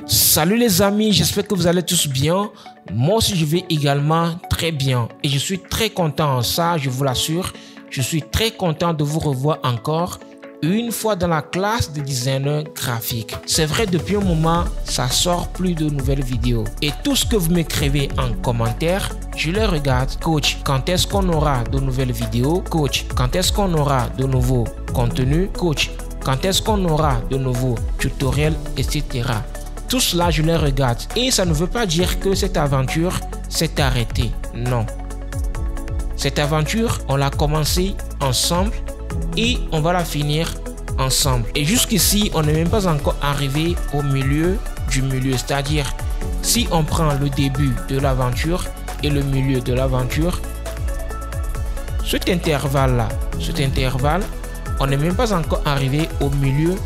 Salut les amis, j'espère que vous allez tous bien. Moi aussi je vais également très bien et je suis très content, ça je vous l'assure. Je suis très content de vous revoir encore une fois dans la classe de designer graphique. C'est vrai, depuis un moment, ça sort plus de nouvelles vidéos. Et tout ce que vous m'écrivez en commentaire, je les regarde. Coach, quand est-ce qu'on aura de nouvelles vidéos? Coach, quand est-ce qu'on aura de nouveaux contenus? Coach, quand est-ce qu'on aura de nouveaux tutoriels, etc. Tout cela, je les regarde. Et ça ne veut pas dire que cette aventure s'est arrêtée. Non. Cette aventure, on l'a commencée ensemble et on va la finir ensemble. Et jusqu'ici, on n'est même pas encore arrivé au milieu du milieu. C'est-à-dire, si on prend le début de l'aventure et le milieu de l'aventure, cet intervalle-là, on n'est même pas encore arrivé au milieu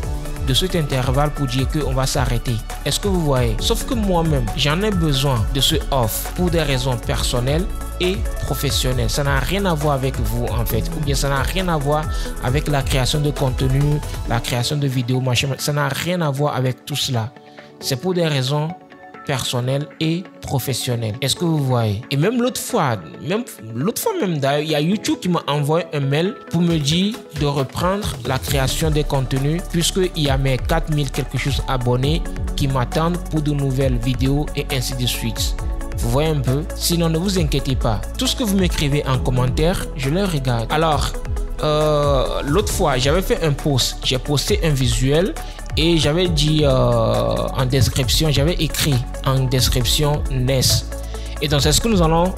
de cet intervalle pour dire qu'on va s'arrêter. Est-ce que vous voyez? Sauf que moi-même, j'en ai besoin de ce off pour des raisons personnelles et professionnelles. Ça n'a rien à voir avec vous en fait, ou bien ça n'a rien à voir avec la création de contenu, la création de vidéos, machin. Ça n'a rien à voir avec tout cela. C'est pour des raisons personnelles et professionnelles. Est-ce que vous voyez? Et même l'autre fois d'ailleurs, il y a YouTube qui m'a envoyé un mail pour me dire de reprendre la création des contenus puisqu'il y a mes 4000 quelque chose abonnés qui m'attendent pour de nouvelles vidéos et ainsi de suite. Vous voyez un peu? Sinon, ne vous inquiétez pas. Tout ce que vous m'écrivez en commentaire, je le regarde. Alors, l'autre fois, j'avais fait un post. J'ai posté un visuel et j'avais dit en description, j'avais écrit en description NES. Et donc, c'est ce que nous allons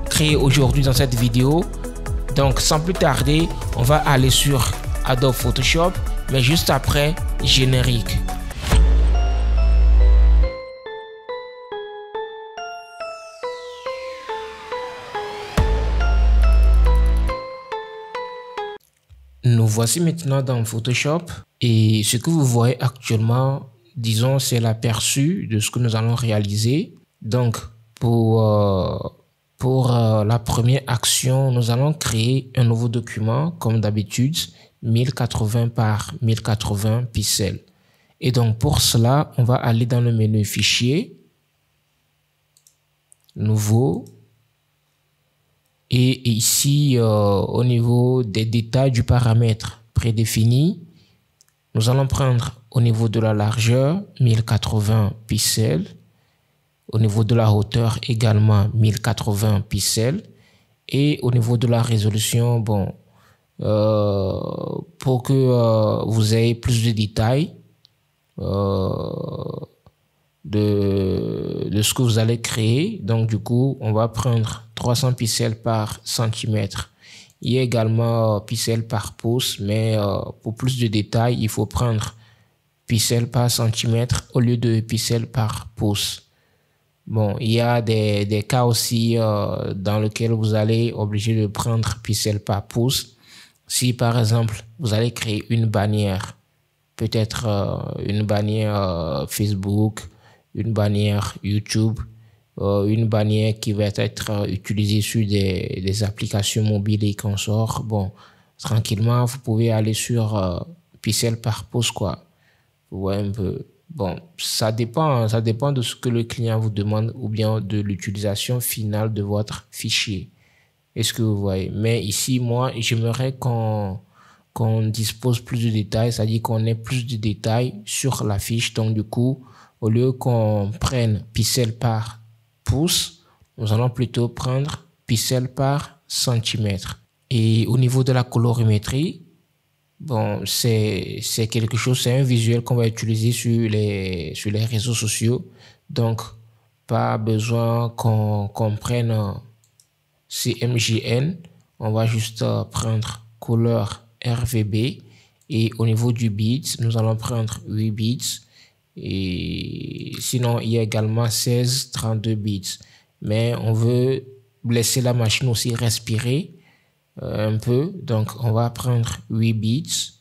créer aujourd'hui dans cette vidéo. Donc, sans plus tarder, on va aller sur Adobe Photoshop, mais juste après, générique. Nous voici maintenant dans Photoshop et ce que vous voyez actuellement, disons, c'est l'aperçu de ce que nous allons réaliser. Donc, pour la première action, nous allons créer un nouveau document, comme d'habitude, 1080 par 1080 pixels. Et donc, pour cela, on va aller dans le menu Fichier, Nouveau. Et ici, au niveau des détails du paramètre prédéfini, nous allons prendre au niveau de la largeur 1080 pixels, au niveau de la hauteur également 1080 pixels et au niveau de la résolution, bon, pour que vous ayez plus de détails de ce que vous allez créer. Donc du coup, on va prendre 300 pixels par centimètre. Il y a également pixels par pouce, mais pour plus de détails, il faut prendre pixels par centimètre au lieu de pixels par pouce. Bon, il y a des cas aussi dans lesquels vous allez obligé de prendre pixels par pouce. Si par exemple, vous allez créer une bannière, peut-être une bannière Facebook, une bannière YouTube, une bannière qui va être utilisée sur des applications mobiles et consorts. Bon, tranquillement, vous pouvez aller sur pixels par pouce, quoi. Vous voyez un peu. Bon, ça dépend de ce que le client vous demande ou bien de l'utilisation finale de votre fichier. Est-ce que vous voyez? Mais ici, moi, j'aimerais qu'on dispose plus de détails, c'est-à-dire qu'on ait plus de détails sur la fiche. Donc, du coup, au lieu qu'on prenne pixels par pouce, nous allons plutôt prendre pixels par centimètre. Et au niveau de la colorimétrie, bon, c'est quelque chose, c'est un visuel qu'on va utiliser sur les réseaux sociaux. Donc, pas besoin qu'on prenne CMYN. On va juste prendre couleur RGB. Et au niveau du bit, nous allons prendre 8 bits. Et sinon, il y a également 16, 32 bits. Mais on veut laisser la machine aussi respirer un peu. Donc, on va prendre 8 bits.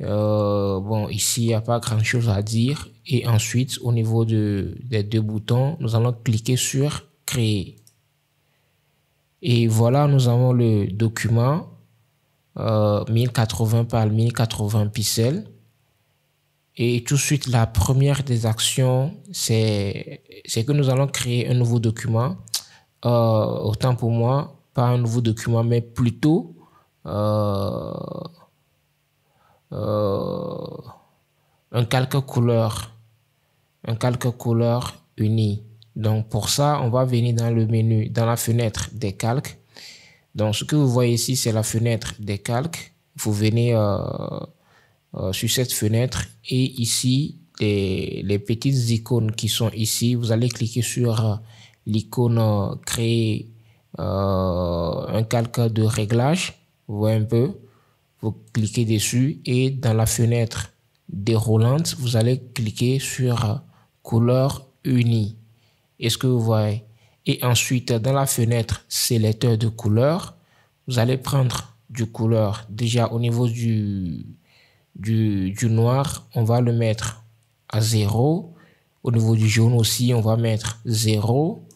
Bon, ici, il n'y a pas grand-chose à dire. Et ensuite, au niveau des deux boutons, nous allons cliquer sur Créer. Et voilà, nous avons le document 1080 par 1080 pixels. Et tout de suite, la première des actions, c'est que nous allons créer un nouveau document. Autant pour moi, pas un nouveau document, mais plutôt un calque couleur. Un calque couleur uni. Donc pour ça, on va venir dans le menu, dans la fenêtre des calques. Donc ce que vous voyez ici, c'est la fenêtre des calques. Vous venez sur cette fenêtre et ici, les petites icônes qui sont ici, vous allez cliquer sur l'icône créer un calque de réglage. Vous voyez un peu, vous cliquez dessus et dans la fenêtre déroulante, vous allez cliquer sur couleur unie. Est-ce que vous voyez? Et ensuite, dans la fenêtre sélecteur de couleur, vous allez prendre du couleur. Déjà au niveau du noir, on va le mettre à 0. Au niveau du jaune aussi, on va mettre 0.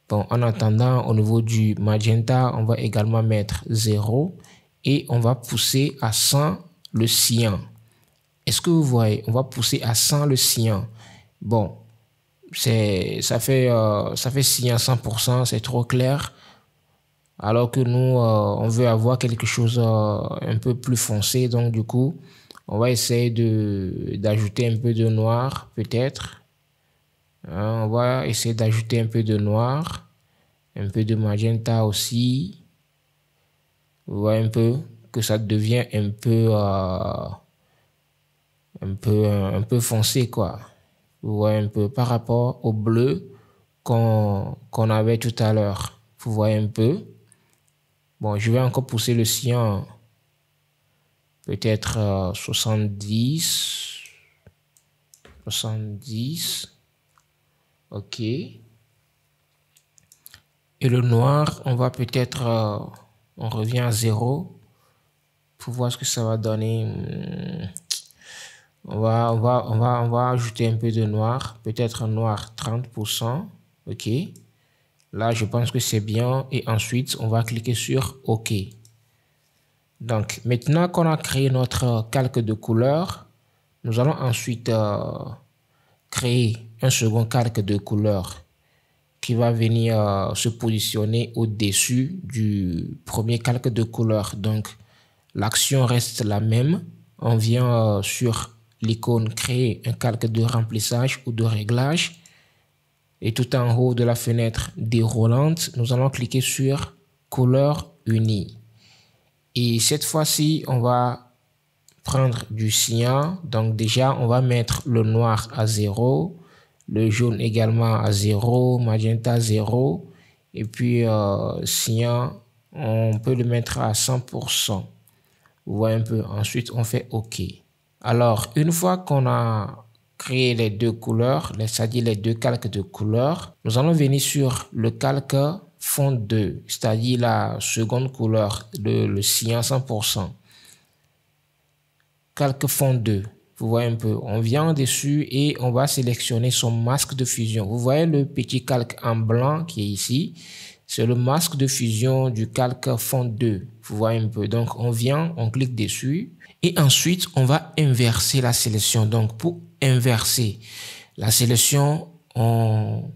Bon, en attendant, au niveau du magenta, on va également mettre 0. Et on va pousser à 100 le cyan. Est-ce que vous voyez? On va pousser à 100 le cyan. Bon, ça fait cyan 100%, c'est trop clair. Alors que nous, on veut avoir quelque chose un peu plus foncé. Donc, du coup, on va essayer d'ajouter un peu de noir, peut-être. On va essayer d'ajouter un peu de noir, un peu de magenta aussi. Vous voyez un peu que ça devient un peu foncé, quoi. Vous voyez un peu par rapport au bleu qu'on avait tout à l'heure. Vous voyez un peu. Bon, je vais encore pousser le cyan. Peut-être 70. 70. OK. Et le noir, on va peut-être... on revient à 0. Pour voir ce que ça va donner. On va ajouter un peu de noir. Peut-être un noir 30%. OK. Là, je pense que c'est bien. Et ensuite, on va cliquer sur OK. Donc, maintenant qu'on a créé notre calque de couleur, nous allons ensuite créer un second calque de couleur qui va venir se positionner au-dessus du premier calque de couleur. Donc, l'action reste la même. On vient sur l'icône créer un calque de remplissage ou de réglage. Et tout en haut de la fenêtre déroulante, nous allons cliquer sur couleur unie. Et cette fois-ci, on va prendre du cyan. Donc déjà, on va mettre le noir à 0, le jaune également à 0, magenta 0. Et puis cyan, on peut le mettre à 100%. Vous voyez un peu. Ensuite, on fait OK. Alors, une fois qu'on a créé les deux couleurs, c'est-à-dire les deux calques de couleurs, nous allons venir sur le calque fond 2, c'est-à-dire la seconde couleur, le cyan 100%. Calque fond 2, vous voyez un peu, on vient dessus et on va sélectionner son masque de fusion. Vous voyez le petit calque en blanc qui est ici, c'est le masque de fusion du calque fond 2, vous voyez un peu. Donc on vient, on clique dessus et ensuite on va inverser la sélection. Donc pour inverser la sélection, on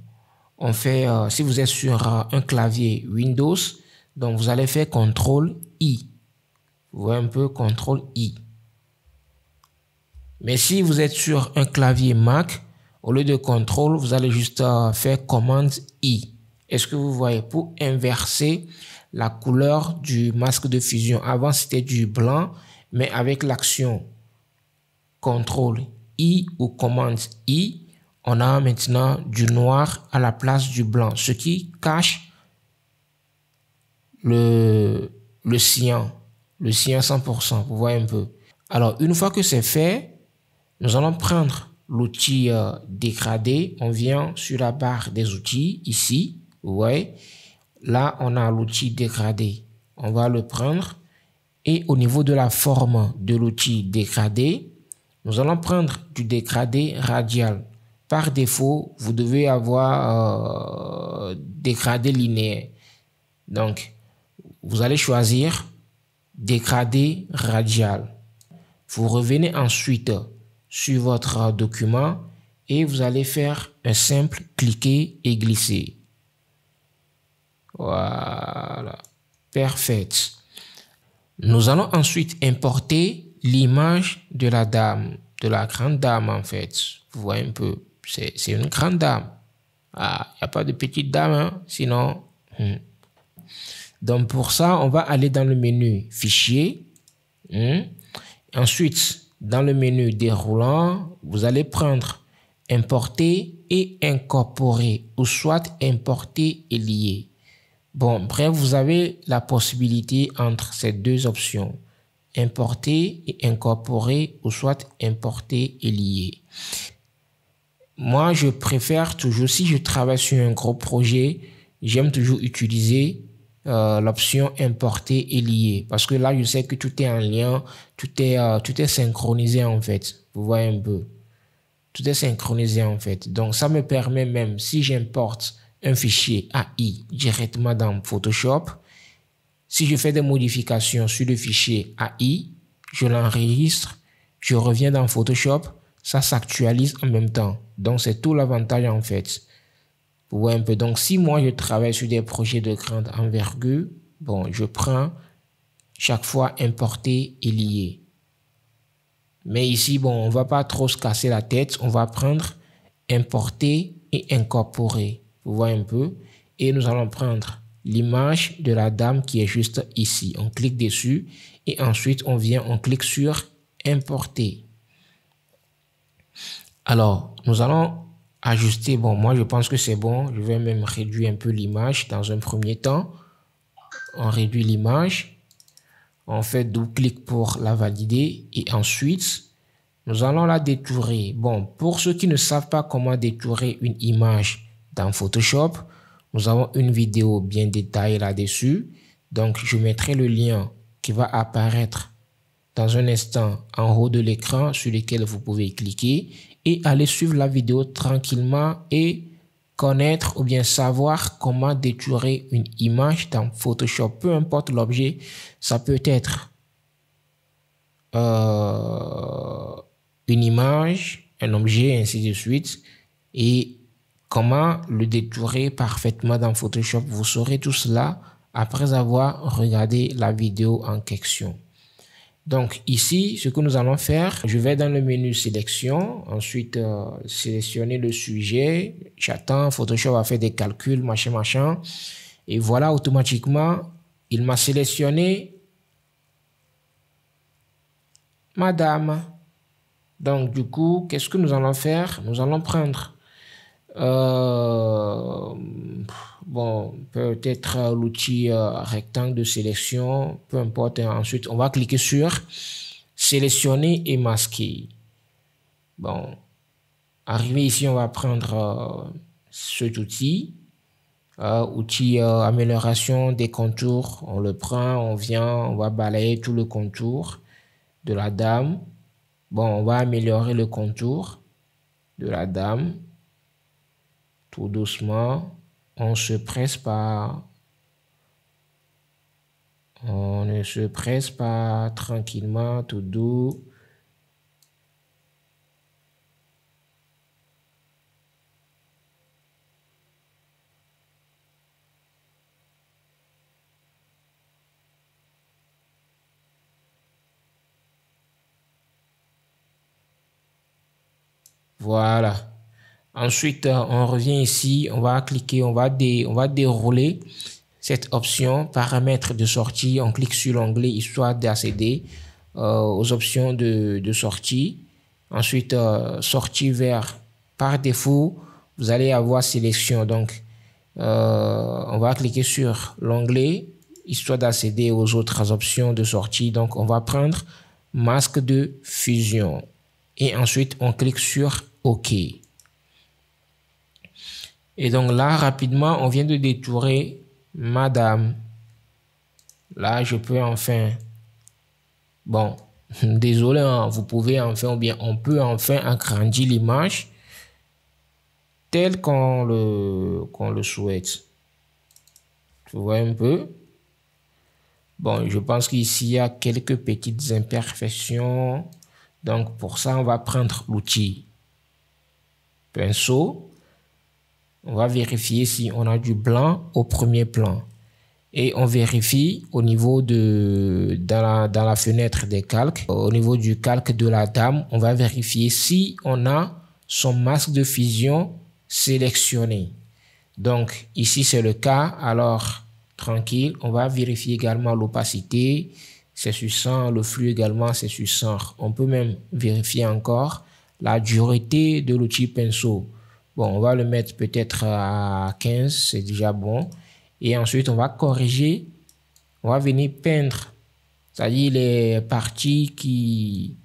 fait, si vous êtes sur un clavier Windows, donc vous allez faire CTRL-I. Vous voyez un peu, CTRL-I. Mais si vous êtes sur un clavier Mac, au lieu de CTRL, vous allez juste faire Command-I. Est-ce que vous voyez? Pour inverser la couleur du masque de fusion. Avant, c'était du blanc, mais avec l'action CTRL-I ou Command-I, on a maintenant du noir à la place du blanc, ce qui cache le cyan 100%, vous voyez un peu. Alors, une fois que c'est fait, nous allons prendre l'outil dégradé. On vient sur la barre des outils, ici, vous voyez. Là, on a l'outil dégradé. On va le prendre. Et au niveau de la forme de l'outil dégradé, nous allons prendre du dégradé radial. Par défaut, vous devez avoir dégradé linéaire. Donc, vous allez choisir dégradé radial. Vous revenez ensuite sur votre document et vous allez faire un simple cliquer et glisser. Voilà. Parfait. Nous allons ensuite importer l'image de la dame, de la grande dame en fait. Vous voyez un peu, c'est une grande dame. Ah, il n'y a pas de petite dame, hein? Sinon... Donc pour ça, on va aller dans le menu Fichier. Ensuite, dans le menu Déroulant, vous allez prendre Importer et Incorporer ou soit Importer et Lier. Bon, bref, vous avez la possibilité entre ces deux options. Importer et incorporer ou soit importer et lier. Moi, je préfère toujours, si je travaille sur un gros projet, j'aime toujours utiliser l'option importer et lier. Parce que là, je sais que tout est en lien, tout est synchronisé en fait. Vous voyez un peu. Tout est synchronisé en fait. Donc, ça me permet même, si j'importe un fichier AI directement dans Photoshop, si je fais des modifications sur le fichier AI, je l'enregistre, je reviens dans Photoshop, ça s'actualise en même temps. Donc, c'est tout l'avantage en fait. Vous voyez un peu. Donc, si moi, je travaille sur des projets de grande envergure, bon, je prends chaque fois importer et lier. Mais ici, bon, on va pas trop se casser la tête. On va prendre importer et incorporer. Vous voyez un peu. Et nous allons prendre l'image de la dame qui est juste ici. On clique dessus et ensuite on vient, on clique sur importer. Alors, nous allons ajuster. Bon, moi je pense que c'est bon. Je vais même réduire un peu l'image dans un premier temps. On réduit l'image. On fait double-clic pour la valider et ensuite nous allons la détourer. Bon, pour ceux qui ne savent pas comment détourer une image dans Photoshop, nous avons une vidéo bien détaillée là-dessus. Donc, je mettrai le lien qui va apparaître dans un instant en haut de l'écran sur lequel vous pouvez cliquer et aller suivre la vidéo tranquillement et connaître ou bien savoir comment détourer une image dans Photoshop. Peu importe l'objet, ça peut être une image, un objet, ainsi de suite. Et comment le détourer parfaitement dans Photoshop, vous saurez tout cela après avoir regardé la vidéo en question. Donc ici, ce que nous allons faire, je vais dans le menu sélection, ensuite sélectionner le sujet, j'attends, Photoshop va faire des calculs, machin, et voilà, automatiquement, il m'a sélectionné madame. Donc du coup, qu'est-ce que nous allons faire? Nous allons prendre bon, peut-être l'outil rectangle de sélection, peu importe. Ensuite, on va cliquer sur sélectionner et masquer. Bon, arrivé ici, on va prendre cet outil, outil amélioration des contours. On le prend, on vient, on va balayer tout le contour de la dame. Bon, on va améliorer le contour de la dame. Tout doucement, on se presse pas. On ne se presse pas, tranquillement, tout doux. Voilà. Ensuite, on revient ici, on va cliquer, on va dérouler cette option paramètres de sortie. On clique sur l'onglet histoire d'accéder aux options de sortie. Ensuite, sortie vers par défaut, vous allez avoir sélection. Donc, on va cliquer sur l'onglet histoire d'accéder aux autres options de sortie. Donc, on va prendre masque de fusion et ensuite on clique sur OK. Et donc là, rapidement, on vient de détourer madame. Là, je peux enfin... Bon, désolé, hein, vous pouvez enfin, ou bien on peut enfin agrandir l'image telle qu'on le souhaite. Vous voyez un peu? Bon, je pense qu'ici, il y a quelques petites imperfections. Donc, pour ça, on va prendre l'outil pinceau. On va vérifier si on a du blanc au premier plan. Et on vérifie au niveau dans la fenêtre des calques, au niveau du calque de la dame, on va vérifier si on a son masque de fusion sélectionné. Donc ici c'est le cas, alors tranquille, on va vérifier également l'opacité, c'est sur 100, le flux également c'est sur 100. On peut même vérifier encore la dureté de l'outil pinceau. Bon, on va le mettre peut-être à 15, c'est déjà bon. Et ensuite, on va corriger, on va venir peindre, c'est-à-dire les parties qui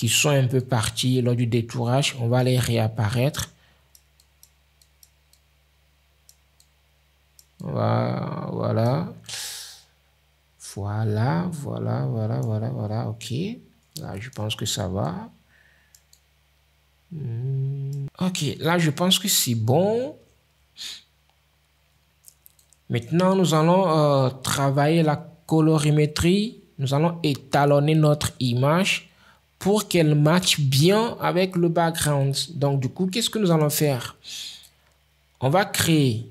sont un peu parties lors du détourage, on va les réapparaître. Voilà. Voilà, ok. Là, je pense que ça va. Ok, là, je pense que c'est bon. Maintenant, nous allons travailler la colorimétrie. Nous allons étalonner notre image pour qu'elle matche bien avec le background. Donc, du coup, qu'est-ce que nous allons faire? On va créer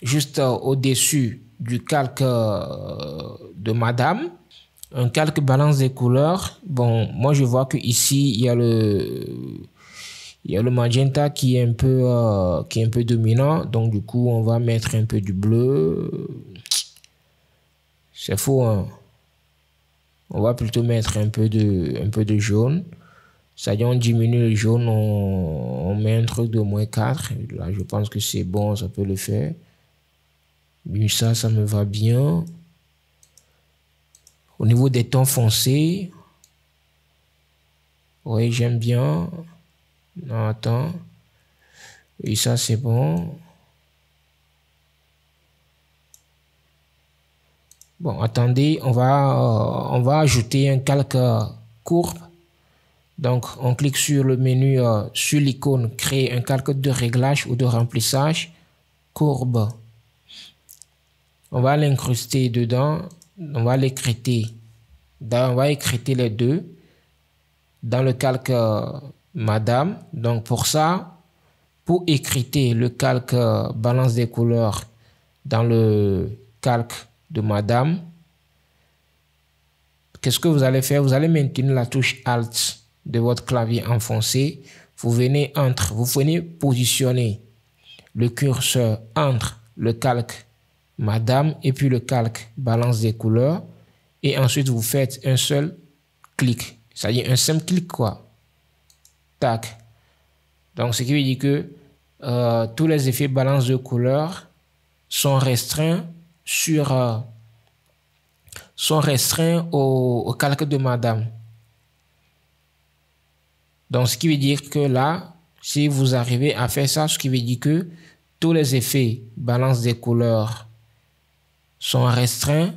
juste au-dessus du calque de Madame un calque balance des couleurs. Bon, moi, je vois que ici il y a le magenta qui est un peu dominant. Donc, du coup, on va mettre un peu du bleu. C'est faux, hein? On va plutôt mettre un peu de jaune. C'est-à-dire, on diminue le jaune, on met un truc de -4. Là, je pense que c'est bon, ça peut le faire. Mais ça me va bien. Au niveau des tons foncés, oui, j'aime bien. Non, attends. Et ça, c'est bon. Bon, attendez, on va ajouter un calque courbe. Donc, on clique sur le menu, sur l'icône, créer un calque de réglage ou de remplissage, courbe. On va l'incruster dedans, on va l'écréter. On va écréter les deux dans le calque Madame. Donc, pour ça, pour écréter le calque balance des couleurs dans le calque de Madame, qu'est-ce que vous allez faire? Vous allez maintenir la touche Alt de votre clavier enfoncé. Vous venez positionner le curseur entre le calque Madame et puis le calque balance des couleurs. Et ensuite, vous faites un seul clic. C'est-à-dire un simple clic, quoi. Tac. Donc, ce qui veut dire que tous les effets balance de couleurs sont restreints au calque de Madame. Donc, ce qui veut dire que là, si vous arrivez à faire ça, ce qui veut dire que tous les effets balance des couleurs sont restreints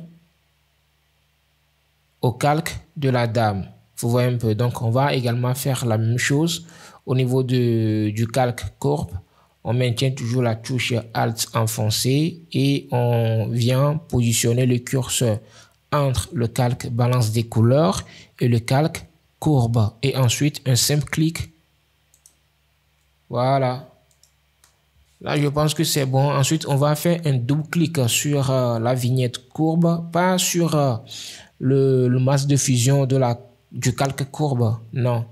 au calque de la dame. Vous voyez un peu. Donc, on va également faire la même chose au niveau du calque courbe. On maintient toujours la touche Alt enfoncée et on vient positionner le curseur entre le calque balance des couleurs et le calque courbe. Et ensuite, un simple clic. Voilà. Là, je pense que c'est bon. Ensuite, on va faire un double clic sur la vignette courbe, pas sur le masque de fusion du calque courbe. Non.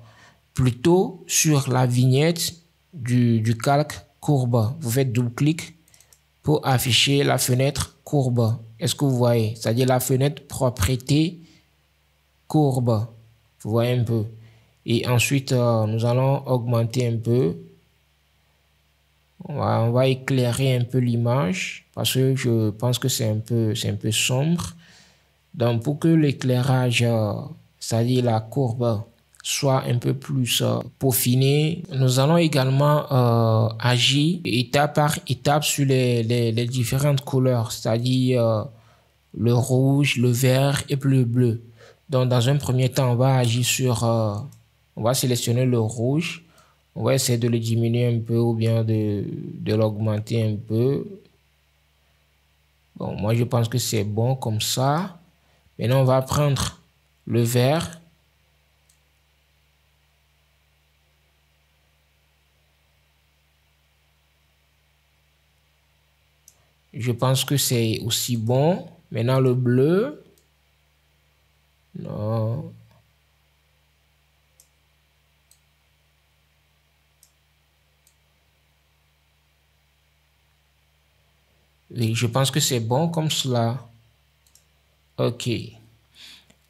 Plutôt sur la vignette du calque courbe. Vous faites double clic pour afficher la fenêtre courbe. Est-ce que vous voyez? C'est-à-dire la fenêtre propriété courbe. Vous voyez un peu. Et ensuite, nous allons augmenter un peu. On va éclairer un peu l'image parce que je pense que c'est un peu sombre. Donc, pour que l'éclairage, c'est-à-dire la courbe, soit un peu plus peaufiné, nous allons également agir étape par étape sur les différentes couleurs, c'est-à-dire le rouge, le vert et puis le bleu. Donc, dans un premier temps, on va agir sur, on va sélectionner le rouge. On va essayer de le diminuer un peu ou bien de l'augmenter un peu. Bon, moi, je pense que c'est bon comme ça. Maintenant, on va prendre le vert. Je pense que c'est aussi bon. Maintenant, le bleu. Non. Oui, je pense que c'est bon comme cela. OK.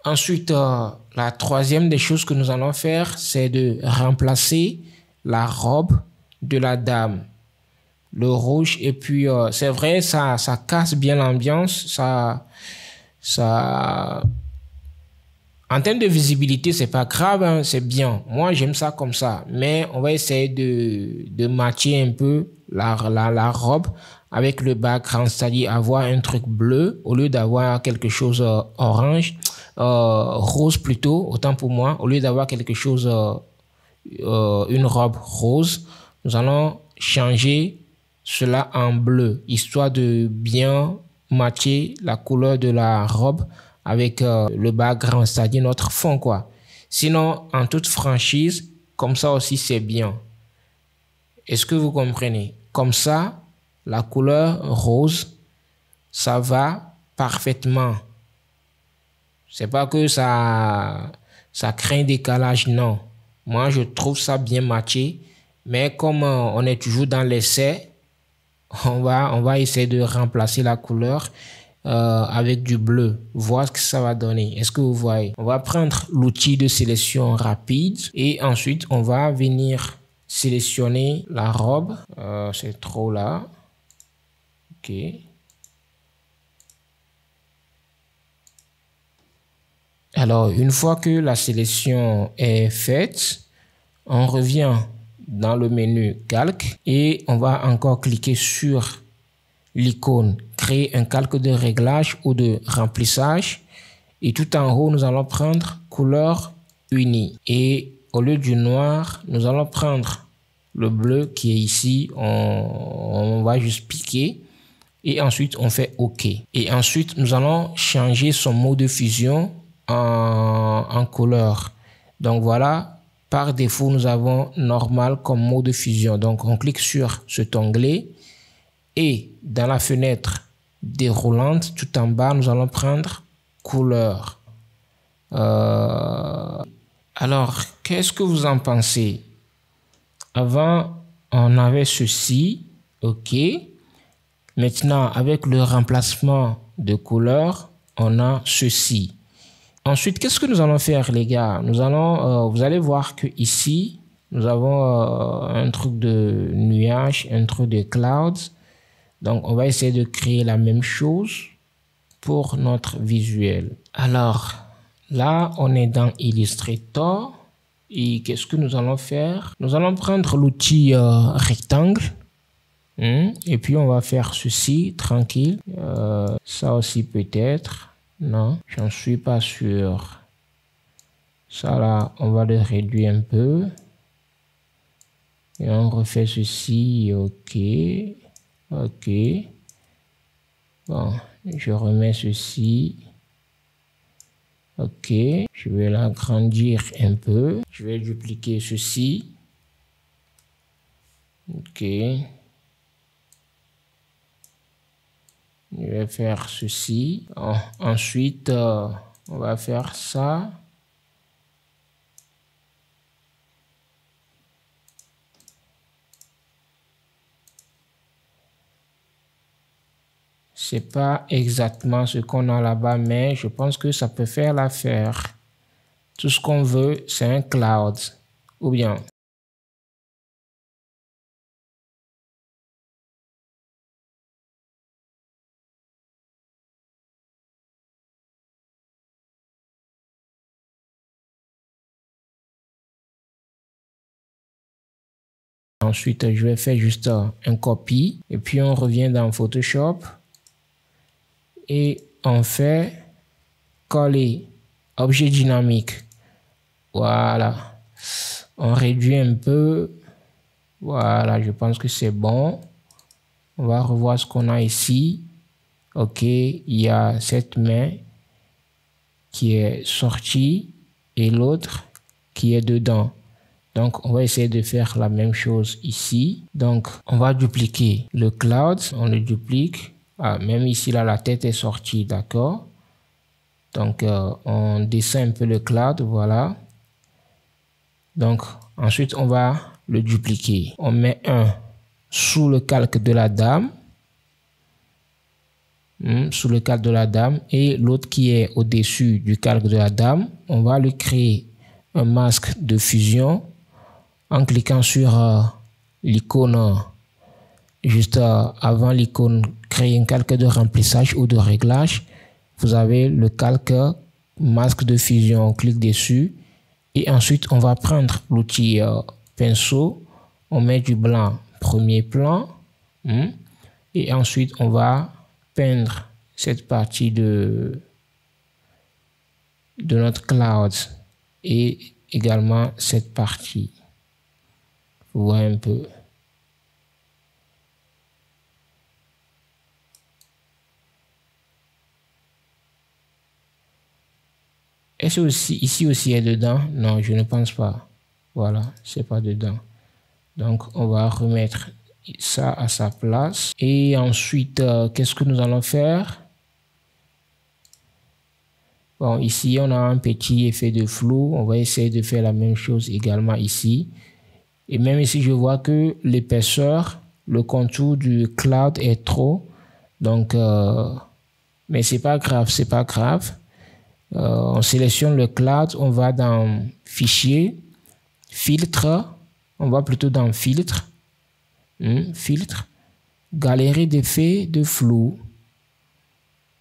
Ensuite, la troisième des choses que nous allons faire, c'est de remplacer la robe de la dame. Le rouge, et puis c'est vrai, ça casse bien l'ambiance. En termes de visibilité, c'est pas grave, hein, c'est bien. Moi, j'aime ça comme ça. Mais on va essayer de matcher un peu la robe avec le background, c'est-à-dire avoir un truc bleu au lieu d'avoir quelque chose orange, rose plutôt, autant pour moi, au lieu d'avoir quelque chose, une robe rose, nous allons changer cela en bleu, histoire de bien matcher la couleur de la robe avec le background, c'est-à-dire notre fond, quoi. Sinon, en toute franchise, comme ça aussi, c'est bien. Est-ce que vous comprenez? Comme ça, la couleur rose, ça va parfaitement. C'est pas que ça crée un décalage, non. Moi, je trouve ça bien matché. Mais comme on est toujours dans l'essai, on va essayer de remplacer la couleur avec du bleu, voir ce que ça va donner. Est-ce que vous voyez? On va prendre l'outil de sélection rapide et ensuite on va venir sélectionner la robe. C'est trop là. OK. Alors, une fois que la sélection est faite, on revient dans le menu calque et on va encore cliquer sur l'icône créer un calque de réglage ou de remplissage, et tout en haut nous allons prendre couleur unie et au lieu du noir nous allons prendre le bleu qui est ici. On va juste piquer et ensuite on fait OK, et ensuite nous allons changer son mode de fusion en couleur. Donc voilà, par défaut nous avons normal comme mode de fusion, donc on clique sur cet onglet et dans la fenêtre déroulante tout en bas nous allons prendre couleur. Alors qu'est-ce que vous en pensez? Avant on avait ceci, OK. Maintenant avec le remplacement de couleur on a ceci. Ensuite, qu'est-ce que nous allons faire, les gars? Nous allons, vous allez voir que ici, nous avons un truc de nuage, un truc de clouds. Donc, on va essayer de créer la même chose pour notre visuel. Alors, là, on est dans Illustrator. Et qu'est-ce que nous allons faire? Nous allons prendre l'outil rectangle. Et puis, on va faire ceci, tranquille. Ça aussi peut-être. Non, j'en suis pas sûr. Ça là, on va le réduire un peu. Et on refait ceci. OK. OK. Bon, je remets ceci. OK. Je vais l'agrandir un peu. Je vais dupliquer ceci. OK. Je vais faire ceci. Ensuite, on va faire ça. C'est pas exactement ce qu'on a là-bas, mais je pense que ça peut faire l'affaire. Tout ce qu'on veut, c'est un cloud. Ou bien... Ensuite, je vais faire juste un copie et puis on revient dans Photoshop et on fait coller objet dynamique. Voilà. On réduit un peu. Voilà, je pense que c'est bon. On va revoir ce qu'on a ici. OK, il y a cette main qui est sortie et l'autre qui est dedans. Donc, on va essayer de faire la même chose ici. Donc, on va dupliquer le cloud. On le duplique. Ah, même ici, là, la tête est sortie, d'accord? Donc, on descend un peu le cloud, voilà. Donc, ensuite, on va le dupliquer. On met un sous le calque de la dame. Sous le calque de la dame. Et l'autre qui est au-dessus du calque de la dame. On va lui créer un masque de fusion en cliquant sur l'icône juste avant l'icône créer un calque de remplissage ou de réglage. Vous avez le calque masque de fusion. On clique dessus. Et ensuite, on va prendre l'outil pinceau. On met du blanc premier plan. Et ensuite, on va peindre cette partie de notre cloud. Et également cette partie. Vous voyez un peu. Est-ce aussi ici aussi est dedans? Non, je ne pense pas. Voilà, c'est pas dedans. Donc, on va remettre ça à sa place. Et ensuite, qu'est-ce que nous allons faire? Bon, ici, on a un petit effet de flou. On va essayer de faire la même chose également ici. Et même ici, je vois que l'épaisseur, le contour du cloud est trop. Donc, mais c'est pas grave, c'est pas grave. On sélectionne le cloud, on va dans Fichier, Filtre, on va plutôt dans Filtre, Filtre, Galerie d'effets de flou,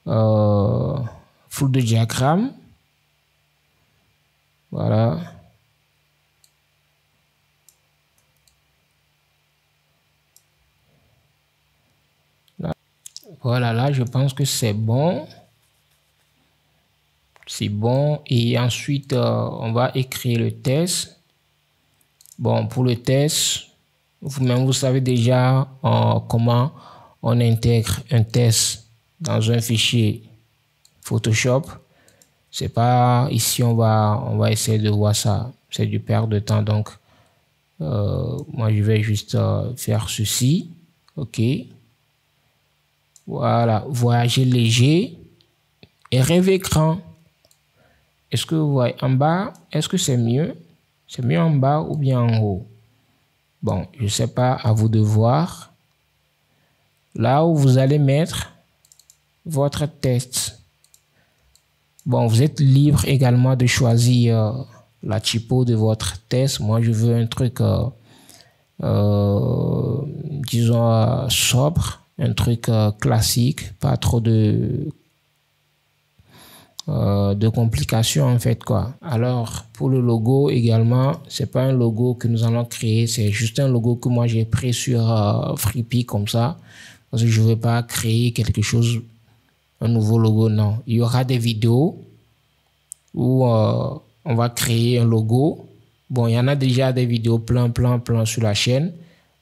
flou de diagramme, voilà. Là. Voilà, là je pense que c'est bon. C'est bon. Et ensuite, on va écrire le test. Bon, pour le test, vous-même, vous savez déjà comment on intègre un test dans un fichier Photoshop. C'est pas ici, on va essayer de voir ça. C'est du perte de temps. Donc, moi, je vais juste faire ceci. OK. Voilà. Voyager léger et rêve écran. Est-ce que vous voyez en bas? Est-ce que c'est mieux? C'est mieux en bas ou bien en haut? Bon, je ne sais pas, à vous de voir. Là où vous allez mettre votre test. Bon, vous êtes libre également de choisir la typo de votre test. Moi, je veux un truc, disons, sobre, un truc classique, pas trop de complications en fait quoi. Alors pour le logo également, c'est pas un logo que nous allons créer, c'est juste un logo que moi j'ai pris sur Freepik comme ça, parce que je veux pas créer quelque chose, un nouveau logo, non. Il y aura des vidéos où on va créer un logo. Bon, il y en a déjà des vidéos plein sur la chaîne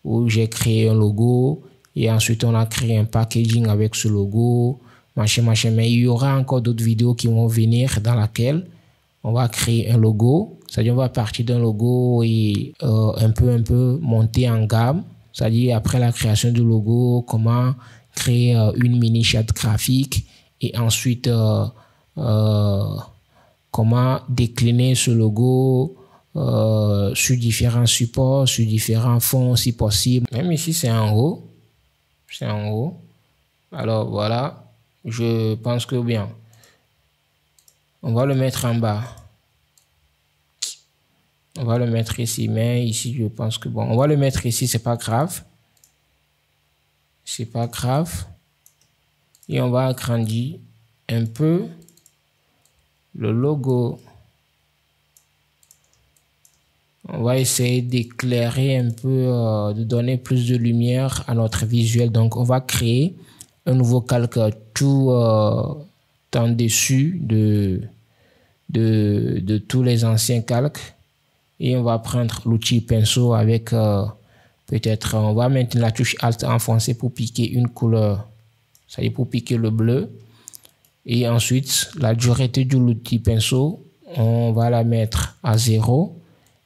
où j'ai créé un logo et ensuite on a créé un packaging avec ce logo. Machin, mais il y aura encore d'autres vidéos qui vont venir dans laquelle on va créer un logo. C'est-à-dire on va partir d'un logo et un peu monter en gamme. C'est-à-dire après la création du logo, comment créer une mini charte graphique et ensuite comment décliner ce logo sur différents supports, sur différents fonds si possible. Même ici c'est en haut. C'est en haut. Alors voilà. Je pense que bien. On va le mettre en bas. On va le mettre ici. Mais ici, je pense que bon. On va le mettre ici. C'est pas grave. C'est pas grave. Et on va agrandir un peu le logo. On va essayer d'éclairer un peu, de donner plus de lumière à notre visuel. Donc, on va créer un nouveau calque tout en dessus de tous les anciens calques. Et on va prendre l'outil pinceau avec peut-être, on va maintenir la touche Alt enfoncée pour piquer une couleur. Ça y est, pour piquer le bleu. Et ensuite, la dureté de l'outil pinceau, on va la mettre à 0.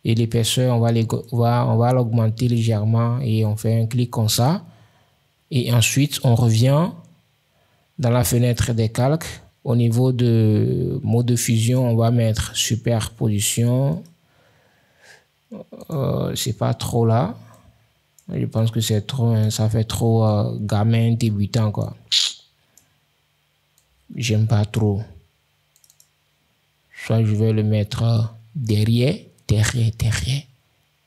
Et l'épaisseur, on va l'augmenter légèrement et on fait un clic comme ça. Et ensuite, on revient dans la fenêtre des calques. Au niveau de mode de fusion, on va mettre superposition. C'est pas trop là. Je pense que c'est trop, hein, ça fait trop gamin débutant quoi. J'aime pas trop. Soit je vais le mettre derrière.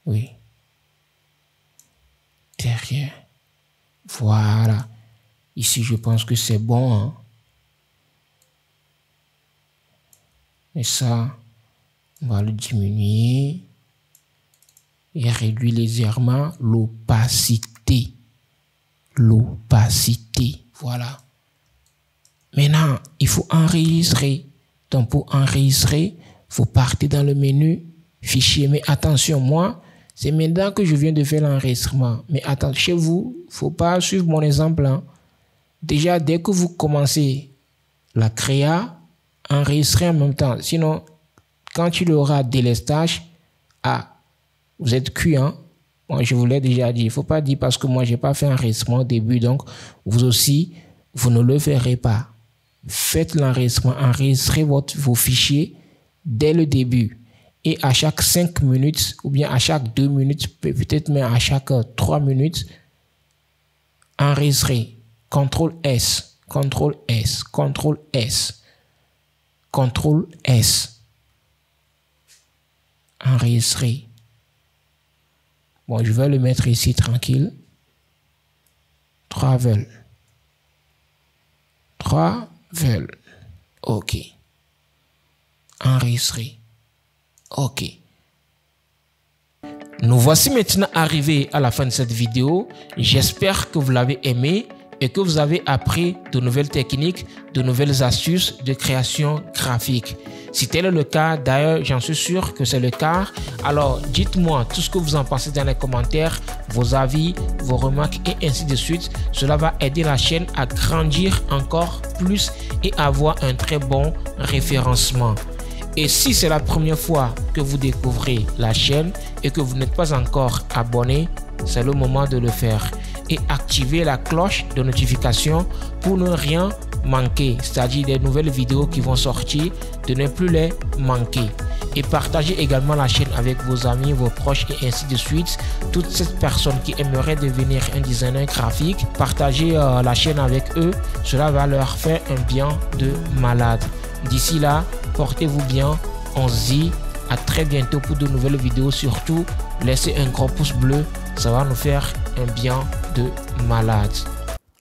Oui. Derrière. Voilà. Ici, je pense que c'est bon. Hein. Et ça, on va le diminuer. Et réduire légèrement l'opacité. L'opacité. Voilà. Maintenant, il faut enregistrer. Donc, pour enregistrer, il faut partir dans le menu fichier. Mais attention, moi, c'est maintenant que je viens de faire l'enregistrement. Mais attention, chez vous, il ne faut pas suivre mon exemple. Hein. Déjà, dès que vous commencez la créa, enregistrez en même temps. Sinon, quand il y aura délestage, vous êtes cuit, hein? Moi, je vous l'ai déjà dit. Il ne faut pas dire parce que moi, je n'ai pas fait enregistrement au début. Donc, vous aussi, vous ne le verrez pas. Faites l'enregistrement. Enregistrez vos fichiers dès le début. Et à chaque 5 minutes, ou bien à chaque 2 minutes, peut-être même à chaque 3 minutes, enregistrez. CTRL S, CTRL S, CTRL S, CTRL S. Enregistrer. Bon, je vais le mettre ici tranquille. Travel. OK. Enregistrer. OK. Nous voici maintenant arrivés à la fin de cette vidéo. J'espère que vous l'avez aimé et que vous avez appris de nouvelles techniques, de nouvelles astuces de création graphique. Si tel est le cas, d'ailleurs, j'en suis sûr que c'est le cas. Alors, dites-moi tout ce que vous en pensez dans les commentaires, vos avis, vos remarques et ainsi de suite. Cela va aider la chaîne à grandir encore plus et avoir un très bon référencement. Et si c'est la première fois que vous découvrez la chaîne et que vous n'êtes pas encore abonné, c'est le moment de le faire. Et activer la cloche de notification pour ne rien manquer, c'est-à-dire des nouvelles vidéos qui vont sortir, de ne plus les manquer. Et partagez également la chaîne avec vos amis, vos proches et ainsi de suite. Toutes ces personnes qui aimeraient devenir un designer graphique, partagez la chaîne avec eux. Cela va leur faire un bien de malade. D'ici là, portez-vous bien. On se dit à très bientôt pour de nouvelles vidéos. Surtout, laissez un gros pouce bleu. Ça va nous faire un bien de malade.